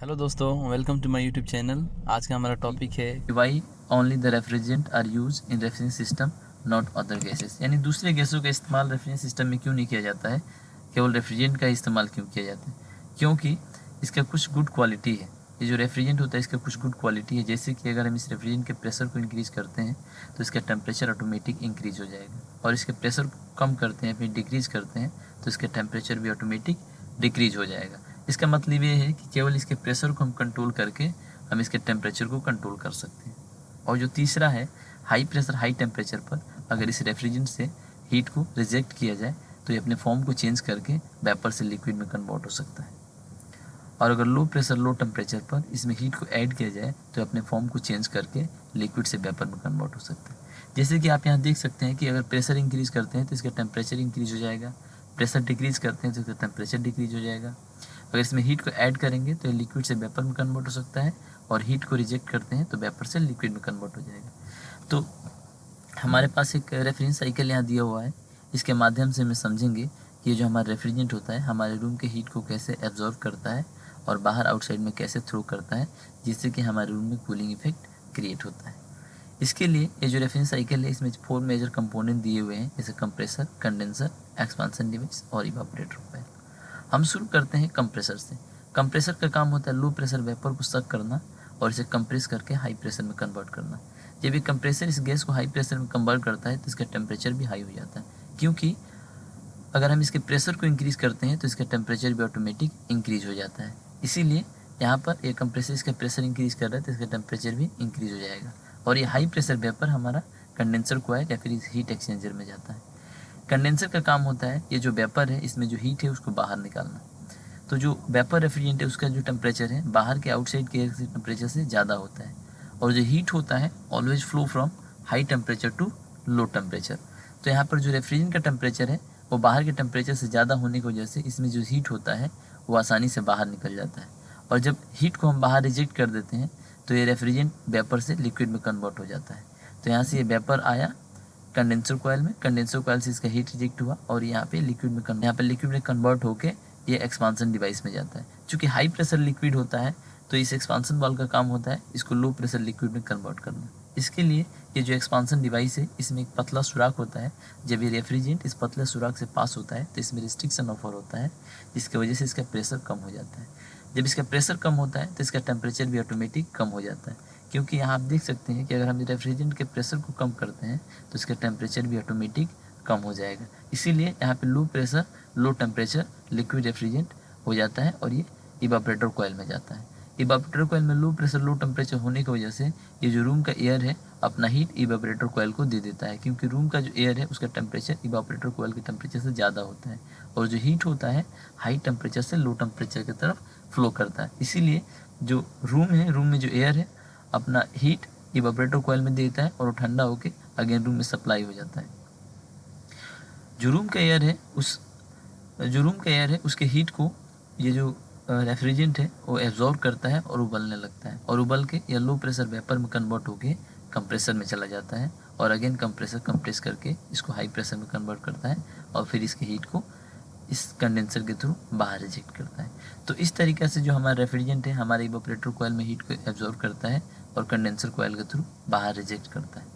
Hello दोस्तों, welcome to my YouTube channel. आज का हमारा टॉपिक है why only the refrigerant are use in refrigeration system not other gases, यानी दूसरे गैसों का इस्तेमाल रेफ्रिजरेशन सिस्टम में क्यों नहीं किया जाता है, केवल रेफ्रिजरेंट का इस्तेमाल क्यों किया जाता है। क्योंकि इसका कुछ गुड क्वालिटी है। ये जो रेफ्रिजरेंट होता है इसका कुछ गुड क्वालिटी है, जैसे कि अगर हम इस रेफ्रिजरेंट के प्रेशर को इंक्रीज करते हैं तो इसका टेम्परेचर ऑटोमेटिक इंक्रीज हो जाएगा, और इसके प्रेशर को कम करते हैं फिर डिक्रीज करते हैं तो इसका टेम्परेचर भी ऑटोमेटिक डिक्रीज हो जाएगा। इसका मतलब ये है कि केवल इसके प्रेशर को हम कंट्रोल करके हम इसके टेम्परेचर को कंट्रोल कर सकते हैं। और जो तीसरा है, हाई प्रेशर हाई टेम्परेचर पर अगर इस रेफ्रिजरेंट से हीट को रिजेक्ट किया जाए तो ये अपने फॉर्म को चेंज करके वेपर से लिक्विड में कन्वर्ट हो सकता है। और अगर लो प्रेशर लो टेम्परेचर पर इसमें हीट को ऐड किया जाए तो अपने फॉर्म को चेंज करके लिक्विड से वेपर में कन्वर्ट हो सकता है। जैसे कि आप यहाँ देख सकते हैं कि अगर प्रेशर इंक्रीज करते हैं तो इसका टेम्परेचर इंक्रीज हो जाएगा, प्रेशर डिक्रीज करते हैं तो इसका टेम्परेचर डिक्रीज हो जाएगा। अगर इसमें हीट को ऐड करेंगे तो लिक्विड से वेपर में कन्वर्ट हो सकता है, और हीट को रिजेक्ट करते हैं तो वेपर से लिक्विड में कन्वर्ट हो जाएगा। तो हमारे पास एक रेफरेंस साइकिल यहाँ दिया हुआ है, इसके माध्यम से हमें समझेंगे कि ये जो हमारा रेफ्रिजरेंट होता है हमारे रूम के हीट को कैसे एब्जॉर्व करता है और बाहर आउटसाइड में कैसे थ्रो करता है, जिससे कि हमारे रूम में कूलिंग इफेक्ट क्रिएट होता है। इसके लिए ये जो रेफरेंस साइकिल है इसमें 4 मेजर कंपोनेंट दिए हुए हैं, जैसे कंप्रेसर, कंडेंसर, एक्सपांसन डिवाइस और इवापोरेटर कॉइल। हम शुरू करते हैं कंप्रेसर से। कंप्रेसर का काम होता है लो प्रेशर वेपर को सक करना और इसे कंप्रेस करके हाई प्रेशर में कन्वर्ट करना। जब ये कंप्रेसर इस गैस को हाई प्रेशर में कन्वर्ट करता है तो इसका टेम्परेचर भी हाई हो जाता है, क्योंकि अगर हम इसके प्रेशर को इंक्रीज़ करते हैं तो इसका टेम्परेचर भी ऑटोमेटिक इंक्रीज़ हो जाता है। इसीलिए यहाँ पर ये कंप्रेसर इसका प्रेशर इंक्रीज़ कर रहा है तो इसका टेम्परेचर भी इंक्रीज़ हो जाएगा, और ये हाई प्रेशर वेपर हमारा कंडेंसर कॉइल या फिर इस हीट एक्सचेंजर में जाता है। कंडेंसर का काम होता है ये जो वेपर है इसमें जो हीट है उसको बाहर निकालना। तो जो वेपर रेफ्रिजरेंट है उसका जो टेम्परेचर है बाहर के आउटसाइड के एयर टेम्परेचर से ज़्यादा होता है, और जो हीट होता है always flow from high temperature to low temperature. तो यहाँ पर जो रेफ्रिजरेंट का टेम्परेचर है वो बाहर के टेम्परेचर से ज़्यादा होने की वजह से इसमें जो हीट होता है वो आसानी से बाहर निकल जाता है, और जब हीट को हम बाहर रिजेक्ट कर देते हैं तो ये रेफ्रिजरेंट वेपर से लिक्विड में कन्वर्ट हो जाता है। तो यहाँ से ये वेपर आया कंडेंसर कॉइल में, कंडेंसर कॉइल से इसका हीट रिजेक्ट हुआ और यहाँ पे लिक्विड में कन्वर्ट होके ये एक्सपांसन डिवाइस में जाता है। चूँकि हाई प्रेशर लिक्विड होता है तो इस एक्सपांसन वाल्व का काम होता है इसको लो प्रेशर लिक्विड में कन्वर्ट करना। इसके लिए ये जो एक्सपांसन डिवाइस है इसमें एक पतला सुराख होता है। जब ये रेफ्रिजरेंट इस पतले सुराख से पास होता है तो इसमें रिस्ट्रिक्शन ऑफर होता है, जिसकी वजह से इसका प्रेशर कम हो जाता है। जब इसका प्रेशर कम होता है तो इसका टेम्परेचर भी ऑटोमेटिक कम हो जाता है, क्योंकि यहाँ आप देख सकते हैं कि अगर हम रेफ्रिजरेंट के प्रेशर को कम करते हैं तो इसका टेम्परेचर भी ऑटोमेटिक कम हो जाएगा। इसीलिए यहाँ पे low pressure low temperature liquid refrigerant हो जाता है और ये इवापोरेटर कॉइल में जाता है। इवापोरेटर कॉइल में लो प्रेशर लो टेम्परेचर होने की वजह से ये जो रूम का एयर है अपना हीट इवापोरेटर कॉइल को दे देता है, क्योंकि रूम का जो एयर है उसका टेम्परेचर इवापोरेटर कॉइल के टेम्परेचर से ज़्यादा होता है, और जो हीट होता है हाई टेम्परेचर से लो टेम्परेचर की तरफ फ्लो करता है। इसीलिए जो रूम है, रूम में जो एयर है अपना हीट इवापोरेटर कॉइल में देता है और वो ठंडा होकर अगेन रूम में सप्लाई हो जाता है। जो रूम का एयर है उसके हीट को ये जो रेफ्रिजरेंट है वो एब्जॉर्ब करता है और उबलने लगता है, और उबल के या लो प्रेशर वेपर में कन्वर्ट होके कंप्रेसर में चला जाता है, और अगेन कंप्रेसर कंप्रेस करके इसको हाई प्रेशर में कन्वर्ट करता है और फिर इसके हीट को इस कंडेंसर के थ्रू बाहर रिजेक्ट करता है। तो इस तरीक़े से जो हमारा रेफ्रिजरेंट है हमारे इवापोरेटर कॉइल में हीट को एब्जॉर्ब करता है और कंडेंसर कॉइल के थ्रू बाहर रिजेक्ट करता है।